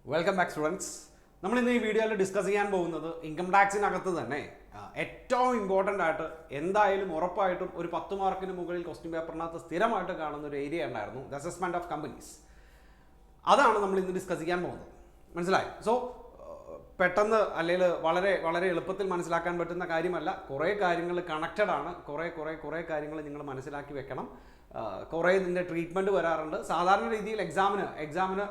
Welcome back students. നമ്മൾ ഇന്ന് ഈ വീഡിയോയിൽ ഡിസ്കസ് ചെയ്യാൻ പോകുന്നത് ഇൻകം ടാക്സിനകത്ത് തന്നെ ഏറ്റവും ഇമ്പോർട്ടൻ്റ് ആയിട്ട് എന്തായാലും ഉറപ്പായിട്ടും ഒരു 10 മാർക്കിന് മുകളിൽ ക്വസ്റ്റ്യൻ പേപ്പറിനകത്ത് സ്ഥിരമായിട്ട് കാണുന്ന ഒരു ഏരിയ ഉണ്ടായിരുന്നു, ദ അസസ്മെൻറ്റ് ഓഫ് കമ്പനീസ്. അതാണ് നമ്മൾ ഇന്ന് ഡിസ്കസ് ചെയ്യാൻ പോകുന്നത്. മനസ്സിലായി? സോ പെട്ടെന്ന് അല്ലെങ്കിൽ വളരെ വളരെ എളുപ്പത്തിൽ മനസ്സിലാക്കാൻ പറ്റുന്ന കാര്യമല്ല. കുറേ കാര്യങ്ങൾ കണക്റ്റഡ് ആണ്. കുറേ കാര്യങ്ങൾ നിങ്ങൾ മനസ്സിലാക്കി വെക്കണം. കുറേ ഇതിൻ്റെ ട്രീറ്റ്മെൻറ്റ് വരാറുണ്ട്. സാധാരണ രീതിയിൽ എക്സാമിന്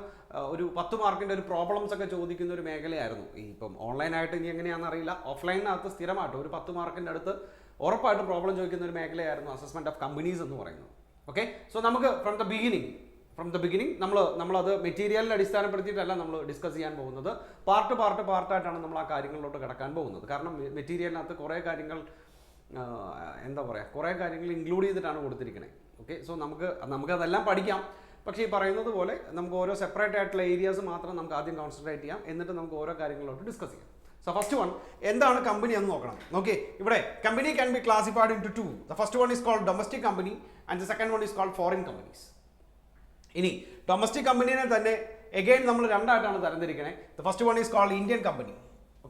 ഒരു 10 മാർക്കിൻ്റെ ഒരു പ്രോബ്ലംസ് ഒക്കെ ചോദിക്കുന്ന ഒരു മേഖലയായിരുന്നു. ഇപ്പം ഓൺലൈനായിട്ട് ഇനി എങ്ങനെയാണെന്ന് അറിയില്ല. ഓഫ്ലൈനകത്ത് സ്ഥിരമായിട്ട് ഒരു 10 മാർക്കിൻ്റെ അടുത്ത് ഉറപ്പായിട്ട് പ്രോബ്ലം ചോദിക്കുന്ന ഒരു മേഖലയായിരുന്നു അസസ്മെൻറ്റ് ഓഫ് കമ്പനീസ് എന്ന് പറയുന്നത്. ഓക്കെ, സോ നമുക്ക് ഫ്രം ദ ബിഗിനിങ് നമ്മളത് മെറ്റീരിയലിനെ അടിസ്ഥാനപ്പെടുത്തിയിട്ടല്ല നമ്മൾ ഡിസ്കസ് ചെയ്യാൻ പോകുന്നത്. പാർട്ടായിട്ടാണ് നമ്മൾ ആ കാര്യങ്ങളിലോട്ട് കിടക്കാൻ പോകുന്നത്. കാരണം മെറ്റീരിയലിനകത്ത് കുറേ കാര്യങ്ങൾ കുറേ കാര്യങ്ങൾ ഇൻക്ലൂഡ് ചെയ്തിട്ടാണ് കൊടുത്തിരിക്കുന്നത്. ഓക്കെ, സോ നമുക്കതെല്ലാം പഠിക്കാം. പക്ഷേ ഈ പറയുന്നത് പോലെ നമുക്ക് ഓരോ സെപ്പറേറ്റ് ആയിട്ടുള്ള ഏരിയാസ് മാത്രം നമുക്ക് ആദ്യം കോൺസെൻട്രേറ്റ് ചെയ്യാം. എന്നിട്ട് നമുക്ക് ഓരോ കാര്യങ്ങളിലോട്ട് ഡിസ്കസ് ചെയ്യാം. സോ ഫസ്റ്റ് വൺ, എന്താണ് കമ്പനി എന്ന് നോക്കണം. ഓക്കെ, ഇവിടെ company can be classified into 2. The first one is called domestic company and the second one is called foreign companies. ഇനി ഡൊമസ്റ്റിക് കമ്പനീനെ തന്നെ എഗെയിൻ നമ്മൾ രണ്ടായിട്ടാണ് തരംതിരിക്കണേ. The first one is called Indian company.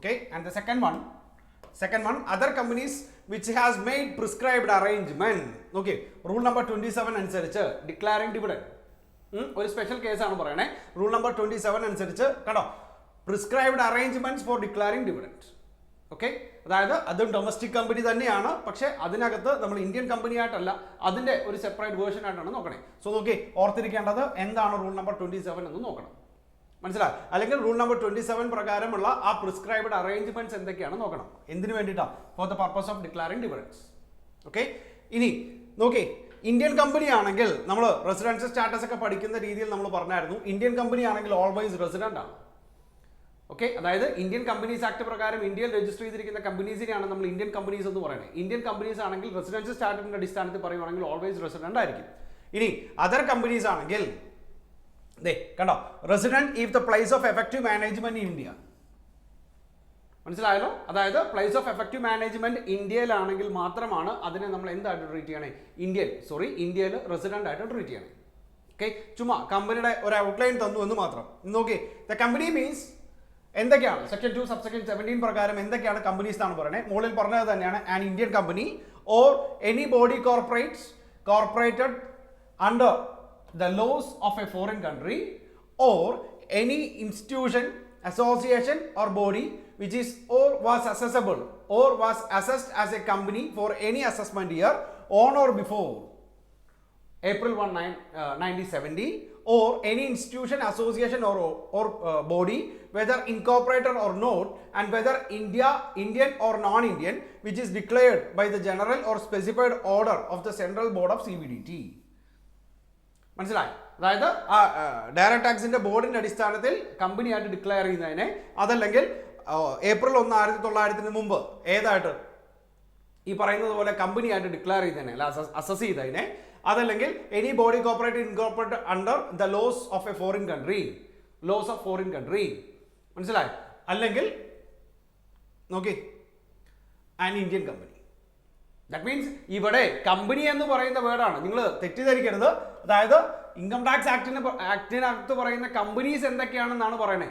Okay, and the second one other companies which has made prescribed arrangement. Okay, rule number 27 അനുസരിച്ച് declaring dividend ഒരു special കേസാണ് പറയണേ. റൂൾ നമ്പർ 27 അനുസരിച്ച് കണ്ടോ, prescribed arrangements four declaring dividend. Okay, അതായത് അതും domestic company തന്നെയാണ്. പക്ഷേ അതിനകത്ത് നമ്മൾ ഇന്ത്യൻ കമ്പനി ആയിട്ടല്ല, അതിന്റെ ഒരു സെപ്പറേറ്റ് വേർഷൻ ആയിട്ടാണ് നോക്കണേ. സോ നോക്കി ഓർത്തിരിക്കേണ്ടത് എന്താണ് റൂൾ നമ്പർ 27 എന്ന് നോക്കണം. മനസ്സിലായി? അല്ലെങ്കിൽ റൂൾ നമ്പർ 27 പ്രകാരമുള്ള ആ പ്രിസ്ക്രൈബ്ഡ് അറേഞ്ച്മെന്റ്സ് എന്തൊക്കെയാണ് നോക്കണം. എന്തിനു വേണ്ടിയിട്ടാണ്? For the purpose of declaring dividends. Okay, ഇനി നോക്കി ഇന്ത്യൻ കമ്പനി ആണെങ്കിൽ നമ്മൾ റെസിഡൻഷ്യൽ സ്റ്റാറ്റസ് ഒക്കെ പഠിക്കുന്ന രീതിയിൽ നമ്മൾ പറഞ്ഞായിരുന്നു. ഇന്ത്യൻ കമ്പനി ആണെങ്കിൽ ഓൾവേസ് റെസിഡന്റ് ആണ്. ഓക്കെ, അതായത് ഇന്ത്യൻ കമ്പനീസ് ആക്ട് പ്രകാരം ഇന്ത്യയിൽ രജിസ്റ്റർ ചെയ്തിരിക്കുന്ന കമ്പനീസിനെയാണ് നമ്മൾ ഇന്ത്യൻ കമ്പനീസ് എന്ന് പറയുന്നത്. ഇന്ത്യൻ കമ്പനീസ് ആണെങ്കിൽ റെസിഡൻഷ്യൽ സ്റ്റാറ്റസിന്റെ അടിസ്ഥാനത്തിൽ പറയുവാണെങ്കിൽ ഓൾവേസ് റെസിഡന്റ് ആയിരിക്കും. ഇനി അതർ കമ്പനീസ് ആണെങ്കിൽ കണ്ടോ, resident if the place of effective management in India. മനസ്സിലായല്ലോ? അതായത് പ്ലേസ് ഓഫ് എഫക്റ്റീവ് മാനേജ്മെന്റ് ഇന്ത്യയിലാണെങ്കിൽ മാത്രമാണ് അതിനെ നമ്മൾ എന്തായിട്ട് ട്രീറ്റ് ചെയ്യണേ, ഇന്ത്യയിൽ റെസിഡന്റ് ആയിട്ട് ട്രീറ്റ് ചെയ്യണേ. ഓക്കെ, ചുമ്മാ കമ്പനിയുടെ ഒരു ഔട്ട്ലൈൻ തന്നു എന്ന് മാത്രം. നോക്കി, ദ കമ്പനി മീൻസ് എന്തൊക്കെയാണ് സെക്ഷൻ 2 സബ്സെക്ഷൻ 17 പ്രകാരം എന്തൊക്കെയാണ് കമ്പനീസ് എന്നാണ് പറയുന്നത്. മുകളിൽ പറഞ്ഞത് തന്നെയാണ്. An Indian company or any body corporated under the laws of a foreign country or any institution, association or body which is or was assessable or was assessed as a company for any assessment year on or before April 1, 1970, or any institution, association or body, whether incorporated or not, and whether Indian or non-Indian, which is declared by the general or specified order of the Central Board of CBDT. മനസ്സിലായി? അതായത് direct ടാക്സിന്റെ ബോർഡിന്റെ അടിസ്ഥാനത്തിൽ കമ്പനിയായിട്ട് declare ചെയ്യുന്നതിനെ, അതല്ലെങ്കിൽ April 1, 1900 മുമ്പ് ഏതായിട്ട് ഈ പറയുന്നത് പോലെ കമ്പനിയായിട്ട് ഡിക്ലെയർ ചെയ്തതിനെ അസസ് ചെയ്തതിനെ, അതല്ലെങ്കിൽ any body incorporated under the laws of a foreign country. മനസ്സിലായി? അല്ലെങ്കിൽ നോക്കി an Indian company. That means ഇവിടെ കമ്പനി എന്ന് പറയുന്ന വേർഡാണ്, നിങ്ങൾ തെറ്റിദ്ധരിക്കരുത്. അതായത് ഇൻകം ടാക്സ് ആക്ടിനകത്ത് പറയുന്ന കമ്പനീസ് എന്തൊക്കെയാണെന്നാണ് പറയണേ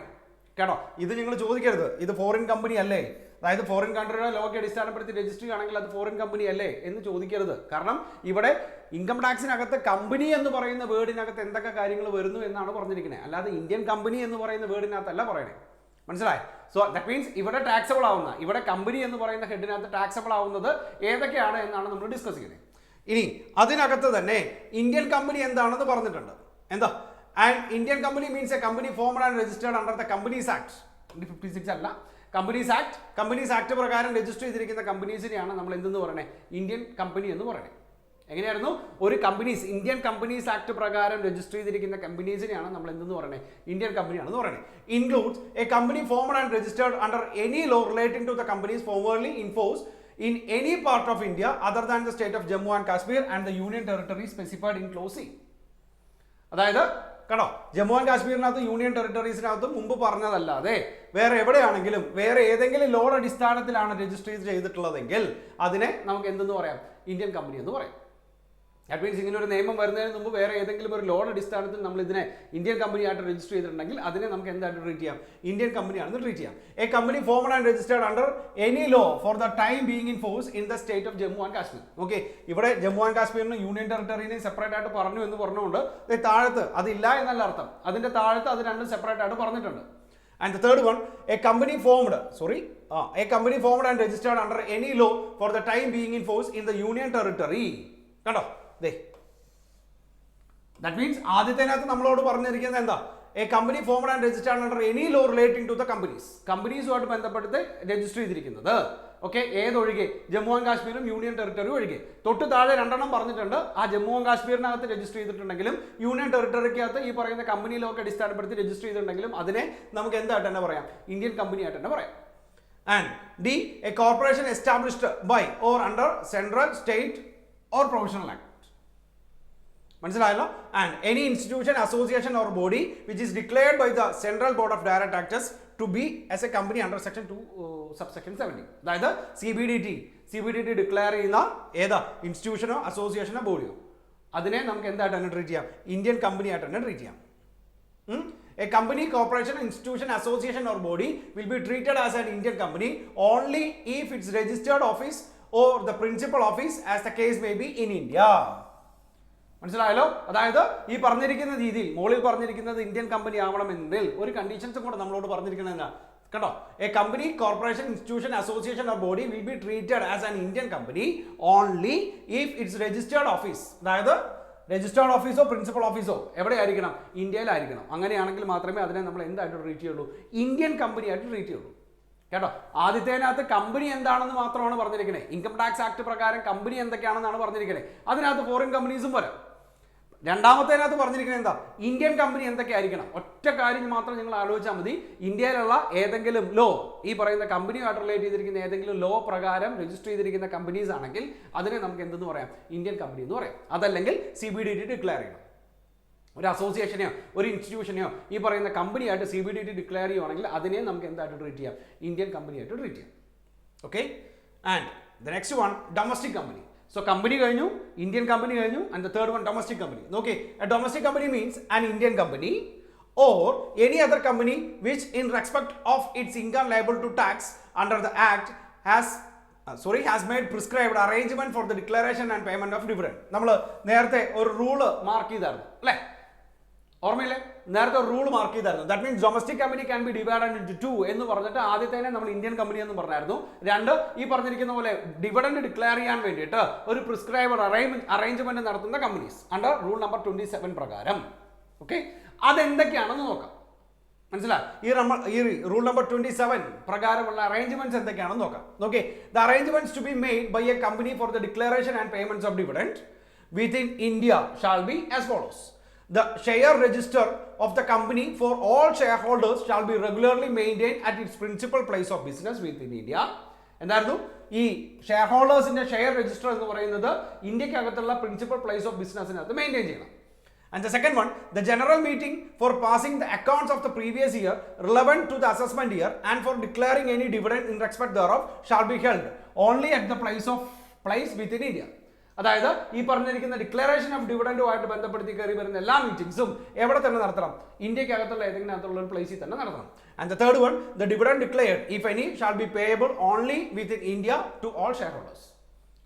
കേട്ടോ. ഇത് നിങ്ങൾ ചോദിക്കരുത്, ഇത് ഫോറിൻ കമ്പനി അല്ലേ, അതായത് ഫോറിൻ കൺട്രിയുടെ ലോക്ക് അടിസ്ഥാനപ്പെടുത്തി രജിസ്റ്റർ ചെയ്യുകയാണെങ്കിൽ അത് ഫോറിൻ കമ്പനി അല്ലേ എന്ന് ചോദിക്കരുത്. കാരണം ഇവിടെ ഇൻകം ടാക്സിനകത്ത് കമ്പനി എന്ന് പറയുന്ന വേർഡിനകത്ത് എന്തൊക്കെ കാര്യങ്ങൾ വരുന്നു എന്നാണ് പറഞ്ഞിരിക്കുന്നത്. അല്ലാതെ ഇന്ത്യൻ കമ്പനി എന്ന് പറയുന്ന വേർഡിനകത്തല്ല പറയണേ. മനസ്സിലായി? സോ ദാറ്റ് മീൻസ് ഇവിടെ ടാക്സബിൾ ആവുന്ന, ഇവിടെ കമ്പനി എന്ന് പറയുന്ന ഹെഡിനകത്ത് ടാക്സബിൾ ആവുന്നത് ഏതൊക്കെയാണ് എന്നാണ് നമ്മൾ ഡിസ്കസ് ചെയ്യുന്നത്. ഇനി അതിനകത്ത് തന്നെ ഇന്ത്യൻ കമ്പനി എന്താണെന്ന് പറഞ്ഞിട്ടുണ്ട്. എന്താ? And Indian company means a company formed and registered under the Companies act. 56 അല്ല, കമ്പനീസ് ആക്ട് പ്രകാരം രജിസ്റ്റർ ചെയ്തിരിക്കുന്ന കമ്പനീസിനെയാണ് നമ്മൾ എന്തെന്ന് പറയണേ, ഇന്ത്യൻ കമ്പനി എന്ന് പറയണേ. എങ്ങനെയായിരുന്നു? ഒരു ഇന്ത്യൻ കമ്പനീസ് ആക്ട് പ്രകാരം രജിസ്റ്റർ ചെയ്തിരിക്കുന്ന കമ്പനീസിനെയാണ് നമ്മൾ എന്തെന്ന് പറയണേ, ഇന്ത്യൻ കമ്പനിയാണെന്ന് പറയണേ. Includes a company formed and registered under any law relating to the companies formerly in force in any part of India other than the state of Jammu and Kashmir and the union territory specified in clause C. അതായത് കണ്ടോ, Jammu and കാശ്മീരിനകത്ത് union ടെറിട്ടറീസിനകത്ത് മുമ്പ് പറഞ്ഞതല്ലാതെ വേറെ എവിടെയാണെങ്കിലും വേറെ ഏതെങ്കിലും load അടിസ്ഥാനത്തിലാണ് register ചെയ്തിട്ടുള്ളതെങ്കിൽ അതിനെ നമുക്ക് എന്തെന്ന് പറയാം, ഇന്ത്യൻ കമ്പനി എന്ന് പറയാം. ദാറ്റ് മീൻസ് ഇങ്ങനെ ഒരു നിയമം വരുന്നതിന് മുമ്പ് വേറെ ഏതെങ്കിലും ഒരു ലോൺ അടിസ്ഥാനത്തിൽ നമ്മൾ ഇതിനെ ഇന്ത്യൻ കമ്പനിയായിട്ട് രജിസ്റ്റർ ചെയ്തിട്ടുണ്ടെങ്കിൽ അതിനെ നമുക്ക് എന്തായിട്ട് ട്രീറ്റ് ചെയ്യാം? ഇന്ത്യൻ കമ്പനിയാണെന്ന് ട്രീറ്റ് ചെയ്യാം. A company formed and registered under any law for the time being in force in the state of Jammu and Kashmir. Okay, ഇവിടെ ജമ്മു ആൻഡ് കാശ്മീരിനും യൂണിയൻ ടെറിട്ടറിനെയും സെപ്പറേറ്റ് ആയിട്ട് പറഞ്ഞു എന്ന് പറഞ്ഞുകൊണ്ട് താഴത്ത് അതില്ല എന്നല്ല അർത്ഥം, അതിന്റെ താഴത്ത് അത് രണ്ടും സെപ്പറേറ്റ് ആയിട്ട് പറഞ്ഞിട്ടുണ്ട്. And the third one, a company formed and registered under any law for the time being in force in the union territory. കണ്ടോ? That means ആദ്യത്തേനകത്ത് നമ്മളോട് പറഞ്ഞിരിക്കുന്നത് എന്താ? A company formed and registered under any law relating to the companies. കമ്പനീസുമായിട്ട് ബന്ധപ്പെട്ട് register ചെയ്തിരിക്കുന്നത്. Okay, ഏതൊഴികെ? Jammu and കാശ്മീരും union territory ഒഴികെ. തൊട്ട് താഴെ രണ്ടെണ്ണം പറഞ്ഞിട്ടുണ്ട്. ആ ജമ്മു ആൻഡ് കാശ്മീരിനകത്ത് രജിസ്റ്റർ ചെയ്തിട്ടുണ്ടെങ്കിലും യൂണിയൻ ടെറിട്ടറിക്കകത്ത് ഈ പറയുന്ന കമ്പനി ലോ ഒക്കെ അടിസ്ഥാനപ്പെടുത്തി രജിസ്റ്റർ ചെയ്തിട്ടുണ്ടെങ്കിലും അതിനെ നമുക്ക് എന്തായിട്ട് തന്നെ പറയാം? ഇന്ത്യൻ കമ്പനി ആയിട്ട് തന്നെ പറയാം. And D, a corporation established by or under central, state or provisional act. മനസ്സിലായല്ലോ? And any institution, association or body which is declared by the central board of directors to be as a company under section 2 subsection 17. അതായത് CBDT declare ചെയ്യുന്ന ഏതാ ഇൻസ്റ്റിറ്റ്യൂഷനോ അസോസിയേഷനോ ബോഡിയോ അതിനെ നമുക്ക് എന്തായിട്ട് തന്നെ treat ചെയ്യാം? Indian company ആയിട്ട് തന്നെ ട്രീറ്റ് ചെയ്യാം. A company, corporation, institution, association or body will be treated as an Indian company only if its registered office or the principal office as the case may be in India. മനസ്സിലായല്ലോ? അതായത് ഈ പറഞ്ഞിരിക്കുന്ന രീതിയിൽ മുകളിൽ പറഞ്ഞിരിക്കുന്നത് Indian company ആവണമെങ്കിൽ ഒരു കണ്ടീഷൻസും കൂടെ നമ്മളോട് പറഞ്ഞിരിക്കുന്നത് എന്താ? കണ്ടോ? A company, corporation, institution, association or body will be treated as an Indian company only if it's registered office, അതായത് രജിസ്റ്റേർഡ് ഓഫീസോ പ്രിൻസിപ്പൽ ഓഫീസോ എവിടെയായിരിക്കണം? ഇന്ത്യയിലായിരിക്കണം. അങ്ങനെയാണെങ്കിൽ മാത്രമേ അതിനെ നമ്മൾ എന്തായിട്ട് ട്രീറ്റ് ചെയ്യുള്ളൂ? ഇന്ത്യൻ കമ്പനി ആയിട്ട് ട്രീറ്റ് ചെയ്യുള്ളൂ. കേട്ടോ? ആദ്യത്തേനകത്ത് കമ്പനി എന്താണെന്ന് മാത്രമാണ് പറഞ്ഞിരിക്കുന്നത്. ഇൻകം ടാക്സ് ആക്ട് പ്രകാരം കമ്പനി എന്തൊക്കെയാണെന്നാണ് പറഞ്ഞിരിക്കുന്നത്. അതിനകത്ത് ഫോറിൻ കമ്പനീസും വരാം. രണ്ടാമത്തേനകത്ത് പറഞ്ഞിരിക്കുന്നത് എന്താ? ഇന്ത്യൻ കമ്പനി എന്തൊക്കെയായിരിക്കണം? ഒറ്റ കാര്യം മാത്രം നിങ്ങൾ ആലോചിച്ചാൽ മതി. ഇന്ത്യയിലുള്ള ഏതെങ്കിലും ലോ, ഈ പറയുന്ന കമ്പനിയുമായിട്ട് റിലേറ്റ് ചെയ്തിരിക്കുന്ന ഏതെങ്കിലും ലോ പ്രകാരം രജിസ്റ്റർ ചെയ്തിരിക്കുന്ന കമ്പനീസ് ആണെങ്കിൽ അതിനെ നമുക്ക് എന്തെന്ന് പറയാം? ഇന്ത്യൻ കമ്പനി എന്ന് പറയാം. അതല്ലെങ്കിൽ CBDT ഡിക്ലെയർ ചെയ്യണം. ഒരു അസോസിയേഷനെയോ ഒരു ഇൻസ്റ്റിറ്റ്യൂഷനെയോ ഈ പറയുന്ന കമ്പനിയായിട്ട് CBDT ഡിക്ലെയർ ചെയ്യുവാണെങ്കിൽ അതിനെ നമുക്ക് എന്തായിട്ട് ട്രീറ്റ് ചെയ്യാം? ഇന്ത്യൻ കമ്പനിയായിട്ട് ട്രീറ്റ് ചെയ്യാം. Okay, and the next one, domestic company. So company കഴിഞ്ഞു, Indian company കഴിഞ്ഞു, and the third one domestic company. Okay, a domestic company means an Indian company or any other company which in respect of its income liable to tax under the act has made prescribed arrangement for the declaration and payment of dividend. നമ്മൾ നേരത്തെ ഒരു rule mark ചെയ്തായിരുന്നു അല്ലേ? ഓർമ്മയില്ലേ? നേരത്തെ ഒരു rule mark ചെയ്തായിരുന്നു. That means domestic company can B divided into 2 എന്ന് പറഞ്ഞിട്ട് ആദ്യത്തേനെ നമ്മൾ ഇന്ത്യൻ കമ്പനി എന്ന് പറഞ്ഞായിരുന്നു. രണ്ട്, ഈ പറഞ്ഞിരിക്കുന്ന പോലെ ഡിവിഡൻഡ് ഡിക്ലെയർ ചെയ്യാൻ വേണ്ടിയിട്ട് ഒരു പ്രിസ്ക്രൈബഡ് അറേഞ്ച്മെന്റ് നടത്തുന്ന കമ്പനീസ് അണ്ടർ റൂൾ നമ്പർ 27 പ്രകാരം. ഓക്കെ, അതെന്തൊക്കെയാണെന്ന് നോക്കാം. മനസ്സിലായി? ഈ റൂൾ നമ്പർ 27 പ്രകാരമുള്ള അറേഞ്ച്മെന്റ്സ് എന്തൊക്കെയാണെന്ന് നോക്കാം. Okay, the arrangements to be made by a company for the declaration and payments of dividend within India shall be as follows. The share register of the company for all shareholders shall be regularly maintained at its principal place of business within India. എന്തായിരുന്നു? ഈ share ഹോൾഡേഴ്സിന്റെ share register എന്ന് പറയുന്നത് ഇന്ത്യക്കകത്തുള്ള principal place of ബിസിനസ്സിനകത്ത് maintain ചെയ്യണം. And the second one, the general meeting for passing the accounts of the previous year relevant to the assessment year and for declaring any dividend in respect thereof shall be held only at the place within India. അതായത് ഈ പറഞ്ഞിരിക്കുന്ന declaration of ഡിവിഡൻഡുമായിട്ട് ബന്ധപ്പെടുത്തി കയറി വരുന്ന എല്ലാ മീറ്റിംഗ്സും എവിടെ തന്നെ നടത്തണം? ഇന്ത്യക്കകത്തുള്ള ഏതെങ്കിലും അകത്തുള്ള ഒരു പ്ലേസിൽ തന്നെ നടത്തണം. And the third one, the dividend declared if any shall be payable only within India to all shareholders.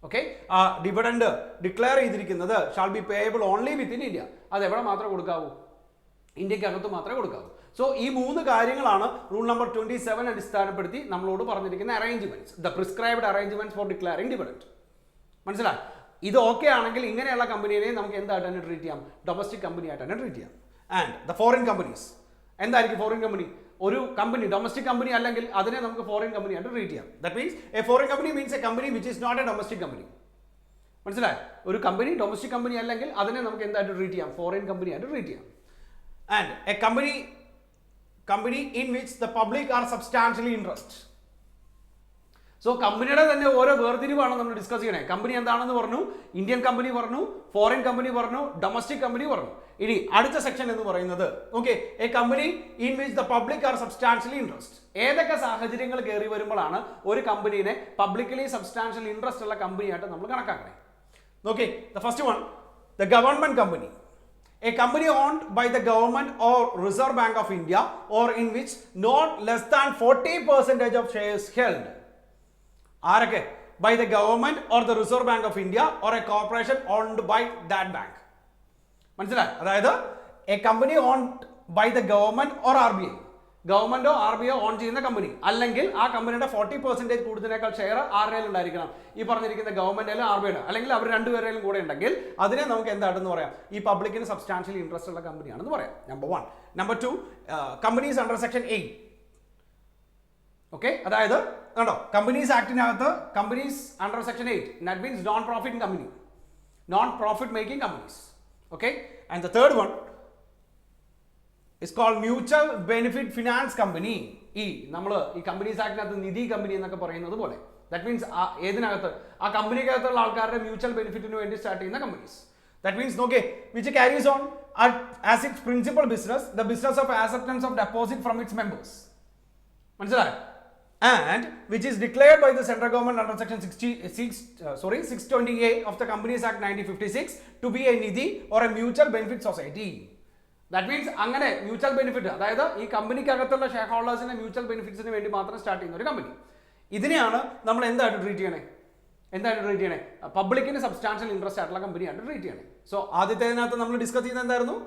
Okay, ആ ഡിവിഡൻഡ് ഡിക്ലെയർ ചെയ്തിരിക്കുന്നത് shall be payable only within India. അത് എവിടെ മാത്രമേ കൊടുക്കാവൂ? ഇന്ത്യക്കകത്ത് മാത്രമേ കൊടുക്കാവൂ. സോ ഈ 3 കാര്യങ്ങളാണ് റൂൾ നമ്പർ 27 അടിസ്ഥാനപ്പെടുത്തി നമ്മളോട് പറഞ്ഞിരിക്കുന്ന arrangements, the prescribed arrangements four declaring dividend. മനസ്സിലായി? ഇത് ഓക്കെ ആണെങ്കിൽ ഇങ്ങനെയുള്ള കമ്പനീനെ നമുക്ക് എന്തായിട്ട് തന്നെ ട്രീറ്റ് ചെയ്യാം? ഡൊമസ്റ്റിക് കമ്പനി ആയിട്ട് തന്നെ ട്രീറ്റ് ചെയ്യാം. ആൻഡ് ദ ഫോറിൻ കമ്പനീസ് എന്തായിരിക്കും? ഫോറിൻ കമ്പനി ഒരു കമ്പനി ഡൊമസ്റ്റിക് കമ്പനി അല്ലെങ്കിൽ അതിനെ നമുക്ക് ഫോറിൻ കമ്പനി ആയിട്ട് ട്രീറ്റ് ചെയ്യാം. That means a foreign company means a company which is not a domestic company. മനസ്സിലായി? ഒരു കമ്പനി ഡൊമസ്റ്റിക് കമ്പനി അല്ലെങ്കിൽ അതിനെ നമുക്ക് എന്തായിട്ട് ട്രീറ്റ് ചെയ്യാം? ഫോറിൻ കമ്പനി ആയിട്ട് ട്രീറ്റ് ചെയ്യാം. And a company in which the public R substantially interest. So കമ്പനിയുടെ തന്നെ ഓരോ വേർതിരിവാണ് നമ്മൾ ഡിസ്കസ് ചെയ്യണേ. കമ്പനി എന്താണെന്ന് പറഞ്ഞു, ഇന്ത്യൻ കമ്പനി പറഞ്ഞു, ഫോറിൻ കമ്പനി പറഞ്ഞു, ഡൊമസ്റ്റിക് കമ്പനി പറഞ്ഞു. ഇനി അടുത്ത സെക്ഷൻ എന്ന് പറയുന്നത് okay, A company in which the public R substantially interest. ഏതൊക്കെ സാഹചര്യങ്ങൾ കയറി വരുമ്പോഴാണ് ഒരു കമ്പനീനെ പബ്ലിക്കലി സബ്സ്റ്റാൻഷ്യൽ ഇൻട്രസ്റ്റ് ഉള്ള കമ്പനിയായിട്ട് നമ്മൾ കണക്കാക്കണേ? Okay, the first one, the government company, a company owned by the government or Reserve Bank of India or in which not less than 40% of shares held. ആരൊക്കെ? By the government or the Reserve Bank of India or a corporation owned by that bank. മനസ്സിലായി? അതായത് a company owned by the government or R B I, ഗവൺമെന്റോ R B I own ചെയ്യുന്ന company, അല്ലെങ്കിൽ ആ കമ്പനിയുടെ 40% കൂടുതലേക്കാൾ share ആരുടെ ഉണ്ടായിരിക്കണം? ഈ പറഞ്ഞിരിക്കുന്ന ഗവൺമെന്റിലും ആർ ബി ഐ, അല്ലെങ്കിൽ അവർ രണ്ടുപേരെയും കൂടെ ഉണ്ടെങ്കിൽ അതിനെ നമുക്ക് എന്താണെന്ന് പറയാം? ഈ പബ്ലിക്കിന് സബ്സ്റ്റാൻഷ്യലി ഇൻട്രസ്റ്റ് ഉള്ള കമ്പനിയാണെന്ന് പറയാം. Number 1. Number 2, companies under section 8. Okay, അതായത് കണ്ടോ, കമ്പനീസ് ആക്ടിനകത്ത് companies under section 8, that means non profit company, non profit making companies. Okay, and the third one is called mutual benefit finance company. നമ്മൾ ഈ companies ആക്ടിനകത്ത് നിധി company എന്നൊക്കെ പറയുന്നത് പോലെ, that means ഏതിനകത്ത്? ആ കമ്പനിക്കകത്തുള്ള ആൾക്കാരുടെ മ്യൂച്വൽ ബെനിഫിറ്റിന് വേണ്ടി സ്റ്റാർട്ട് ചെയ്യുന്ന കമ്പനീസ്. ദാറ്റ് മീൻസ് നോക്കേ, which carries on as it's principal business the business of acceptance of deposit from it's members. മനസ്സിലായോ? And which is declared by the central government under section 620A of the Companies Act 1956 to be a nidhi or a mutual benefit society. That means അങ്ങനെ mutual benefit, അതായത് ഈ കമ്പനിക്കകത്തുള്ള share ഹോൾഡേഴ്സിന്റെ mutual ബെനിഫിറ്റ്സിന് വേണ്ടി മാത്രം start ചെയ്യുന്ന ഒരു company. ഇതിനെയാണ് നമ്മൾ എന്തായിട്ട് ട്രീറ്റ് ചെയ്യണേ? പബ്ലിക്കിന് സബ്സ്റ്റാൻഷ്യൽ ഇൻട്രസ്റ്റ് ആയിട്ടുള്ള കമ്പനിയായിട്ട് ട്രീറ്റ് ചെയ്യണേ. സോ ആദ്യത്തേതിനകത്ത് നമ്മൾ ഡിസ്കസ് ചെയ്യുന്നത് എന്തായിരുന്നു?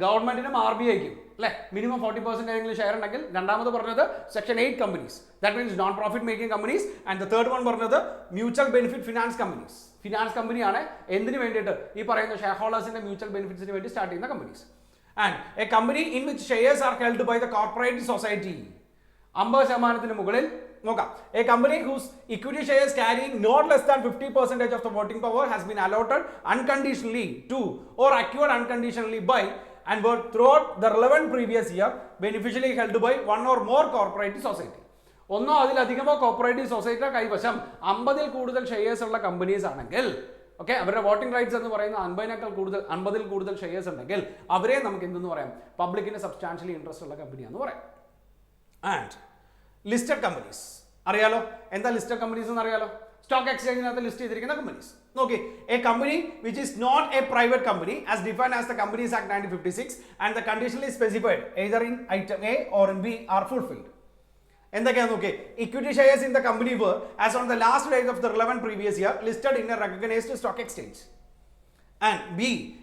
ഗവൺമെന്റിനും ആർ ബി ഐക്കും അല്ലെ മിനിമം 40% ഷെയർ ഉണ്ടെങ്കിൽ. രണ്ടാമത് പറഞ്ഞത് section 8 companies, that means non profit making companies. And the third one പറഞ്ഞത് mutual benefit finance companies. Finance കമ്പനിയാണ് എന്തിനു വേണ്ടിയിട്ട്? ഈ പറയുന്ന ഷെയർ ഹോൾഡേഴ്സിന്റെ മ്യൂച്വൽ ബെനിഫിറ്റ്സിന് വേണ്ടി സ്റ്റാർട്ട് ചെയ്യുന്ന companies. And a company in which shares are held by the corporate society. 50% മുകളിൽ നോക്കാം. A company whose equity shares carrying not less than 50% of the voting power has been allotted unconditionally to or acquired unconditionally by and were throughout the relevant previous year beneficially held by one or more cooperative society. ഒന്നോ അതിലധികമോ cooperative സൊസൈറ്റിയുടെ കൈവശം 50-ൽ കൂടുതൽ shares ഉള്ള companies ആണെങ്കിൽ, okay, അവരുടെ voting rights എന്ന് പറയുന്ന 50-ൽ കൂടുതൽ ഷെയർസ് ഉണ്ടെങ്കിൽ അവരെ നമുക്ക് എന്തെന്ന് പറയാം? പബ്ലിക്കിന് സബ്സ്റ്റാൻഷ്യലി ഇൻട്രസ്റ്റ് ഉള്ള കമ്പനിയാണെന്ന് പറയാം. ആൻഡ് ലിസ്റ്റഡ് കമ്പനീസ് അറിയാലോ. എന്താ ലിസ്റ്റഡ് കമ്പനീസ് എന്ന് അറിയാലോ? സ്റ്റോക്ക് എക്സ്ചേഞ്ചിനകത്ത് ലിസ്റ്റ് ചെയ്തിരിക്കുന്ന കമ്പനീസ്. നോക്കി, a company which is not a private company as defined as the Companies Act 1956 and the conditionally specified either in item A or in B are fulfilled. എന്തൊക്കെയാണ് നോക്കി? Equity shares in the company were as on the last date of the relevant previous year listed in a recognized stock exchange. And B,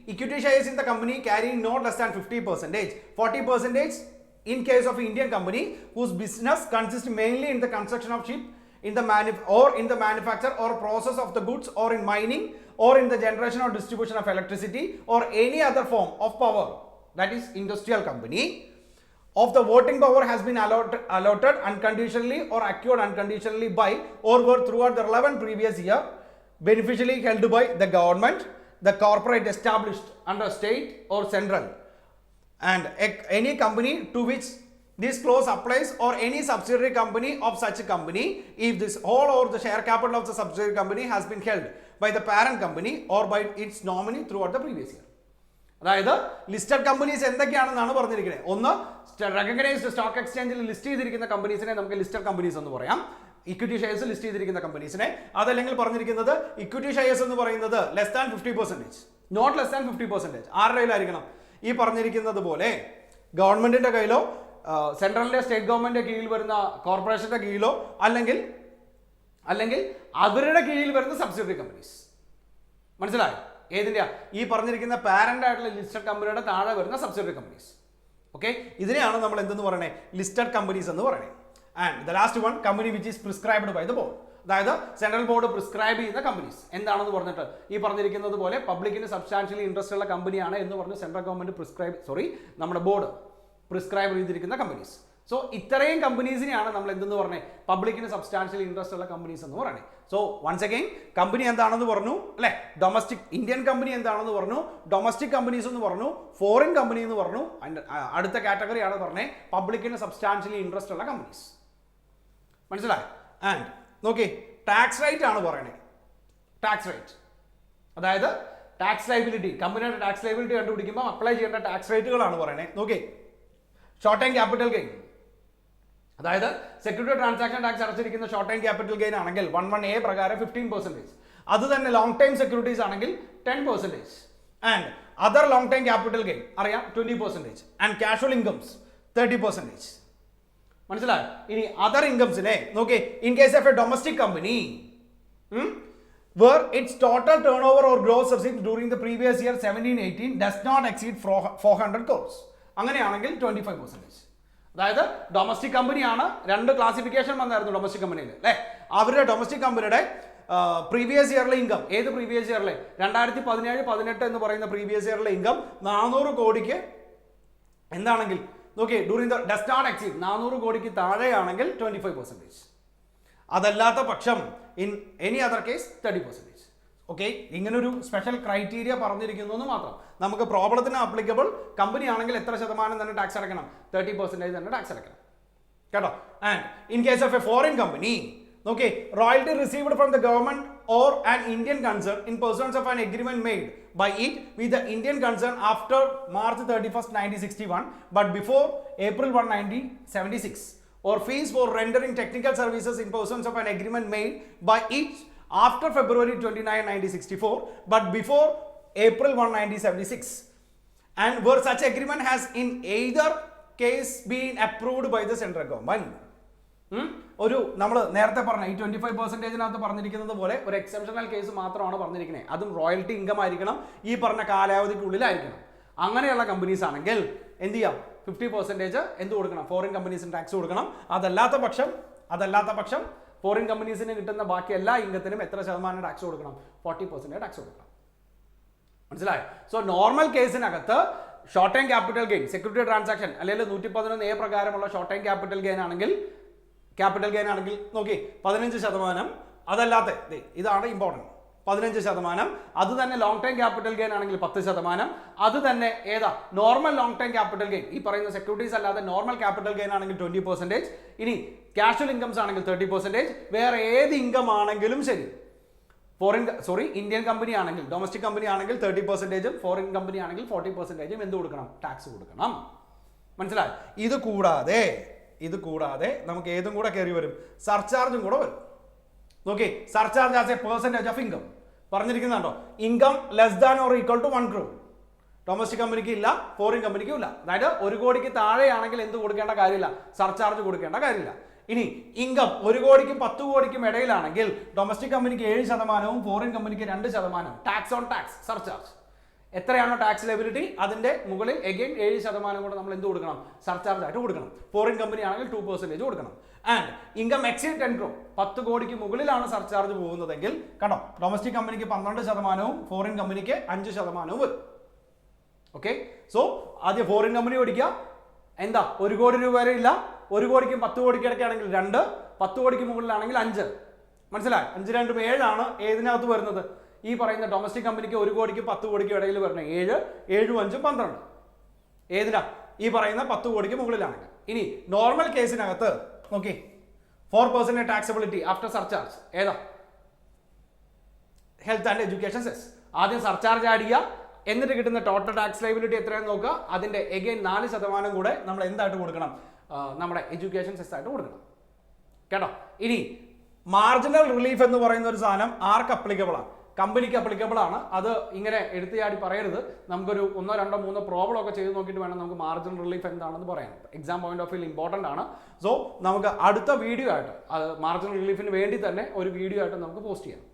equity shares in the company carrying not less than 50%, 40% in case of Indian company whose business consists mainly in the construction of ship, in the manufacture or process of the goods, or in mining, or in the generation or distribution of electricity, or any other form of power, that is industrial company, of the voting power has been allotted unconditionally or acquired unconditionally by or were throughout the relevant previous year beneficially held by the government, the corporate established under state or central, and any company to which this clause applies or any subsidiary company of such a company if this whole or the share capital of the subsidiary company has been held by the parent company or by its nominee throughout the previous year. അതായത് listed companies എന്തൊക്കെയാണെന്നാണ് പറഞ്ഞിരിക്കുന്നത്. ഒന്ന്, recognised stock എക്സ്ചേഞ്ചിൽ list ചെയ്തിരിക്കുന്ന കമ്പനീസിനെ നമുക്ക് listed companies എന്ന് പറയാം. Equity shares list ചെയ്തിരിക്കുന്ന കമ്പനീസിനെ. അതല്ലെങ്കിൽ പറഞ്ഞിരിക്കുന്നത് ഇക്വിറ്റി ഷെയർസ് എന്ന് പറയുന്നത് less than 50%, not less than 50%. ആരുടെ കയ്യിലായിരിക്കണം? ഈ പറഞ്ഞിരിക്കുന്നത് പോലെ ഗവൺമെന്റിന്റെ കയ്യിലോ സെൻട്രലിന്റെ സ്റ്റേറ്റ് ഗവൺമെന്റിന്റെ കീഴിൽ വരുന്ന കോർപ്പറേഷന്റെ കീഴിലോ അല്ലെങ്കിൽ അവരുടെ കീഴിൽ വരുന്ന സബ്സിഡറി കമ്പനീസ്. മനസ്സിലായോ? ഏതിന്റെ? ഈ പറഞ്ഞിരിക്കുന്ന പാരന്റ് ആയിട്ടുള്ള ലിസ്റ്റഡ് കമ്പനിയുടെ താഴെ വരുന്ന സബ്സിഡറി കമ്പനീസ്. ഓക്കെ, ഇതിനെയാണ് നമ്മൾ എന്തെന്ന് പറയണേ? ലിസ്റ്റഡ് കമ്പനീസ് എന്ന് പറയണേ. And the last one, company which is prescribed by the board. അതായത് സെൻട്രൽ ബോർഡ് പ്രിസ്ക്രൈബ് ചെയ്യുന്ന കമ്പനീസ് എന്താണെന്ന് പറഞ്ഞിട്ട് ഈ പറഞ്ഞിരിക്കുന്നത് പോലെ പബ്ലിക്കിന് സബ്സ്റ്റാൻഷ്യലി ഇൻട്രസ്റ്റ് ഉള്ള കമ്പനിയാണ് എന്ന് പറഞ്ഞ് സെൻട്രൽ ഗവൺമെന്റ് നമ്മുടെ ബോർഡ് പ്രിസ്ക്രൈബ് ചെയ്തിരിക്കുന്ന കമ്പനീസ്. സോ ഇത്രയും കമ്പനീസിനെയാണ് നമ്മൾ എന്തെന്ന് പറഞ്ഞേ? പബ്ലിക്കിന് സബ്സ്റ്റാൻഷ്യൽ ഇൻട്രസ്റ്റ് ഉള്ള കമ്പനീസ് എന്ന് പറയണേ. സോ വൺസ് അഗൈൻ, കമ്പനി എന്താണെന്ന് പറഞ്ഞു അല്ലെ? ഡൊമസ്റ്റിക് ഇന്ത്യൻ കമ്പനി എന്താണെന്ന് പറഞ്ഞു, ഡൊമസ്റ്റിക് കമ്പനീസ് എന്ന് പറഞ്ഞു, ഫോറിൻ കമ്പനി എന്ന് പറഞ്ഞു. അടുത്ത കാറ്റഗറിയാണ് പറഞ്ഞേ പബ്ലിക്കിന് സബ്സ്റ്റാൻഷ്യലി ഇൻട്രസ്റ്റ് ഉള്ള കമ്പനീസ്. മനസ്സിലായി? ആൻഡ് നോക്കി, ടാക്സ് റേറ്റ് ആണ് പറയണേ. ടാക്സ് റേറ്റ് അതായത് ടാക്സ് ലൈബിലിറ്റി, കമ്പനിയുടെ ടാക്സ് ലൈബിലിറ്റി കണ്ടുപിടിക്കുമ്പോൾ അപ്ലൈ ചെയ്യേണ്ട ടാക്സ് റേറ്റുകളാണ് പറയണേ. നോക്കി, ഷോർട്ട് ടൈം ക്യാപിറ്റൽ ഗെയിൻ, അതായത് സെക്യൂരിറ്റി ട്രാൻസാക്ഷൻ ടാക്സ് അടച്ചിരിക്കുന്ന ഷോർട്ട് ടൈം ക്യാപിറ്റൽ ഗെയിൻ ആണെങ്കിൽ 11A പ്രകാരം 15%. അത് തന്നെ ലോങ് ടൈം സെക്യൂരിറ്റീസ് ആണെങ്കിൽ 10%. And other long time capital gain അറിയാം 20%. And casual incomes 30%. മനസ്സിലായോ? ഇനി അതർ ഇൻകംസിനെ നോക്കി, in case of A domestic company where its total turnover or gross receipts during the previous year 17-18 does not exceed 400 crores. അങ്ങനെയാണെങ്കിൽ 25%. അതായത് domestic കമ്പനിയാണ്, രണ്ട് classification വന്നായിരുന്നു domestic കമ്പനിയിൽ അല്ലേ. അവരുടെ ഡൊമസ്റ്റിക് കമ്പനിയുടെ പ്രീവിയസ് ഇയറിലെ ഇൻകം, ഏത് പ്രീവിയസ് ഇയറിലെ 2017-18 എന്ന് പറയുന്ന പ്രീവിയസ് ഇയറിലെ ഇൻകം 400 കോടിക്ക് എന്താണെങ്കിൽ നോക്കി, during the does not exceed 400 കോടിക്ക് താഴെയാണെങ്കിൽ 25%. അതല്ലാത്ത പക്ഷം in any other case 30%. Okay, ഇങ്ങനൊരു സ്പെഷ്യൽ ക്രൈറ്റീരിയ പറഞ്ഞിരിക്കുന്നു എന്ന് മാത്രം. നമുക്ക് പ്രോബ്ലത്തിന് ആപ്ലിക്കബിൾ കമ്പനി ആണെങ്കിൽ എത്ര ശതമാനം തന്നെ ടാക്സ് അടയ്ക്കണം? 30% തന്നെ ടാക്സ് അടയ്ക്കണം കേട്ടോ. And in case of a foreign company നോക്കി, royalty received from the government or an Indian concern in pursuance of an agreement made by it with the Indian concern after March 31st, 1961 but before April 1, 1976, or fees for rendering technical services in persons of an agreement made by it after February 29, 1964 but before April 1, 1976, and where such agreement has in either case been approved by the central government. ഒരു നമ്മൾ നേരത്തെ പറഞ്ഞ ഈ 25%-നകത്ത് പറഞ്ഞിരിക്കുന്നത് പോലെ ഒരു exceptional case മാത്രമാണ് പറഞ്ഞിരിക്കുന്നത്. അതും റോയൽറ്റി ഇൻകം ആയിരിക്കണം, ഈ പറഞ്ഞ കാലാവധിക്കുള്ളിലായിരിക്കണം. അങ്ങനെയുള്ള കമ്പനീസ് ആണെങ്കിൽ എന്ത് ചെയ്യാം? 50% എന്ത് കൊടുക്കണം? ഫോറിൻ കമ്പനീസിന് ടാക്സ് കൊടുക്കണം. അതല്ലാത്ത പക്ഷം ഫോറിൻ കമ്പനീസിന് കിട്ടുന്ന ബാക്കി എല്ലാ ഇൻകത്തിനും എത്ര ശതമാനം ടാക്സ് കൊടുക്കണം? 40% ടാക്സ് കൊടുക്കണം. മനസ്സിലായോ? സോ നോർമൽ കേസിനകത്ത് short time capital gain, security transaction അല്ലെങ്കിൽ 111A പ്രകാരമുള്ള ഷോർട്ട് ടൈം ക്യാപിറ്റൽ ഗെയിൻ ആണെങ്കിൽ നോക്കി 15%. അതല്ലാത്ത ഇതാണ് ഇമ്പോർട്ടൻറ്റ്, 15%. അത് തന്നെ ലോങ് ടൈം ക്യാപിറ്റൽ ഗെയിൻ ആണെങ്കിൽ 10%. അത് തന്നെ ഏതാ normal long time capital gain, ഈ പറയുന്ന സെക്യൂരിറ്റീസ് അല്ലാതെ നോർമൽ ക്യാപിറ്റൽ ഗെയിൻ ആണെങ്കിൽ 20%. ഇനി കാഷ്വൽ ഇൻകംസ് ആണെങ്കിൽ 30%. വേറെ ഏത് ഇൻകം ആണെങ്കിലും ശരി, ഇന്ത്യൻ കമ്പനി ആണെങ്കിൽ, ഡൊമസ്റ്റിക് കമ്പനി ആണെങ്കിൽ 30%, ഫോറിൻ കമ്പനി ആണെങ്കിൽ 40% എന്ത് കൊടുക്കണം? ടാക്സ് കൊടുക്കണം. മനസ്സിലായി? ഇത് കൂടാതെ നമുക്ക് ഏതും കൂടെ കയറി വരും, സർചാർജും കൂടെ വരും. നോക്കി, surcharge as a percentage of income പറഞ്ഞിരിക്കുന്നുണ്ടോ? Income less than or equal to 1 crore domestic കമ്പനിക്ക് ഇല്ല, ഫോറിൻ കമ്പനിക്കും ഇല്ല. അതായത് 1 കോടിക്ക് താഴെയാണെങ്കിൽ എന്ത് കൊടുക്കേണ്ട കാര്യമില്ല? സർചാർജ് കൊടുക്കേണ്ട കാര്യമില്ല. ഇനി ഇൻകം 1 കോടിക്കും 10 കോടിക്കും ഇടയിലാണെങ്കിൽ ഡൊമസ്റ്റിക് കമ്പനിക്ക് 7%, ഫോറിൻ കമ്പനിക്ക് 2% ടാക്സ് ഓൺ ടാക്സ് സർചാർജ്. എത്രയാണോ ടാക്സ് ലയബിലിറ്റി അതിന്റെ മുകളിൽ എഗെയിൻ 7% കൂടെ നമ്മൾ എന്ത് കൊടുക്കണം? സർചാർജ് ആയിട്ട് കൊടുക്കണം. ഫോറിൻ കമ്പനി ആണെങ്കിൽ 2% കൊടുക്കണം. ആൻഡ് ഇൻകം എക്സീഡ് 10 crore 10 കോടിക്ക് മുകളിലാണ് സർചാർജ് പോകുന്നതെങ്കിൽ കണ്ടോ, ഡൊമസ്റ്റിക് കമ്പനിക്ക് 12%, ഫോറിൻ കമ്പനിക്ക് 5% വരും. ഓക്കെ, സോ ആദ്യം ഫോറിൻ കമ്പനി ഓടിക്കുക. എന്താ 1 കോടി രൂപ വരെ ഇല്ല, 1 കോടിക്കും 10 കോടിക്ക് ഇടയ്ക്കാണെങ്കിൽ 2, 10 കോടിക്ക് മുകളിലാണെങ്കിൽ 5. മനസ്സിലായി? 5 2 7 ഏതിനകത്ത് വരുന്നത്? ഈ പറയുന്ന ഡൊമസ്റ്റിക് കമ്പനിക്ക് 1 കോടിക്കും 10 കോടിക്കും ഇടയിൽ വരുന്ന 7, 7 5 12. ഏതിനാ? ഈ പറയുന്ന 10 കോടിക്ക് മുകളിലാണെങ്കിൽ. ഇനി നോർമൽ കേസിനകത്ത് നോക്കി 4% ടാക്സബിലിറ്റി ആഫ്റ്റർ സർചാർജ് ഏതാ? Health and education cess. ആദ്യം സർചാർജ് ആഡ് ചെയ്യുക, എന്നിട്ട് കിട്ടുന്ന ടോട്ടൽ ടാക്സ് ലയബിലിറ്റി എത്രയാണെന്ന് നോക്കുക. അതിന്റെ എഗെയിൻ 4% കൂടെ നമ്മൾ എന്തായിട്ട് കൊടുക്കണം? നമ്മുടെ എഡ്യൂക്കേഷൻ സെസ് ആയിട്ട് കൊടുക്കണം കേട്ടോ. ഇനി മാർജിനൽ റിലീഫ് എന്ന് പറയുന്ന ഒരു സാധനം ആർക്ക് അപ്ലിക്കബിൾ ആണ്? കമ്പനിക്ക് അപ്ലിക്കബിൾ ആണ്. അത് ഇങ്ങനെ എടുത്തു ചാടി പറയരുത്. നമുക്കൊരു 1 2 3 പ്രോബ്ലം ഒക്കെ ചെയ്ത് നോക്കിയിട്ട് വേണം നമുക്ക് മാർജിനൽ റിലീഫ് എന്താണെന്ന് പറയാൻ. Exam point of view important ആണ്. സോ നമുക്ക് അടുത്ത വീഡിയോ ആയിട്ട് അത് മാർജിനൽ റിലീഫിന് വേണ്ടി തന്നെ ഒരു വീഡിയോ ആയിട്ട് നമുക്ക് പോസ്റ്റ് ചെയ്യാം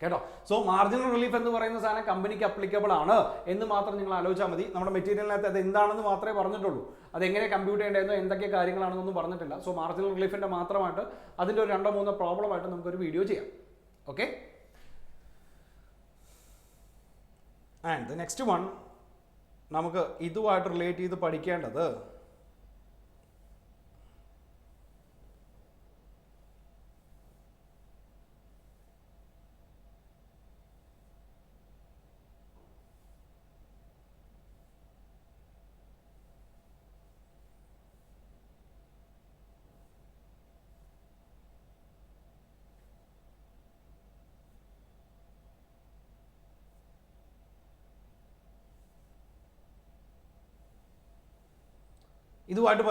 കേട്ടോ. സോ മാർജിനൽ റിലീഫ് എന്ന് പറയുന്ന സാധനം കമ്പനിക്ക് അപ്ലിക്കബിൾ ആണ് എന്ന് മാത്രം നിങ്ങൾ ആലോചിച്ചാൽ മതി. നമ്മുടെ മെറ്റീരിയലിനകത്ത് അത് എന്താണെന്ന് മാത്രമേ പറഞ്ഞിട്ടുള്ളൂ. അതെങ്ങനെ കമ്പ്യൂട്ട് ചെയ്യേണ്ടതെന്നോ എന്തൊക്കെ കാര്യങ്ങളാണെന്നൊന്നും പറഞ്ഞിട്ടില്ല. സോ മാർജിനൽ റിലീഫിൻ്റെ മാത്രമായിട്ട് അതിൻ്റെ ഒരു 2 3 പ്രോബ്ലമായിട്ട് നമുക്കൊരു വീഡിയോ ചെയ്യാം. Okay, and the next one നമുക്ക് ഇതുമായിട്ട് റിലേറ്റ് ചെയ്ത് പഠിക്കേണ്ടത് ഇതുമായിട്ട്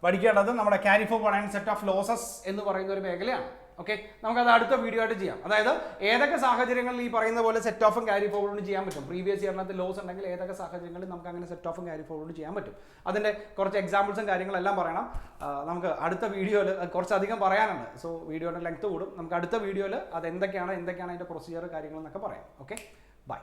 പഠിക്കേണ്ടത് നമ്മുടെ carry forward and set of losses എന്ന് പറയുന്ന ഒരു മേഖലയാണ്. ഓക്കെ, നമുക്കത് അടുത്ത വീഡിയോ ആയിട്ട് ചെയ്യാം. അതായത് ഏതൊക്കെ സാഹചര്യങ്ങളിൽ ഈ പറയുന്ന പോലെ സെറ്റ് ഓഫും ക്യാരി ഫോർവേഡും ചെയ്യാൻ പറ്റും, പ്രീവിയസ് ഇയറിനകത്ത് ലോസ് ഉണ്ടെങ്കിൽ ഏതൊക്കെ സാഹചര്യങ്ങളിൽ നമുക്ക് അങ്ങനെ സെറ്റ് ഓഫും ക്യാരി ഫോർവേഡും ചെയ്യാൻ പറ്റും, അതിൻ്റെ കുറച്ച് എക്സാമ്പിൾസും കാര്യങ്ങളെല്ലാം പറയണം. നമുക്ക് അടുത്ത വീഡിയോയിൽ കുറച്ചധികം പറയാനുണ്ട്. സോ വീഡിയോയുടെ ലെങ്ത് കൂടും. നമുക്ക് അടുത്ത വീഡിയോയിൽ അത് എന്തൊക്കെയാണ് അതിൻ്റെ പ്രൊസീജിയർ കാര്യങ്ങളെന്നൊക്കെ പറയാം. Okay, by.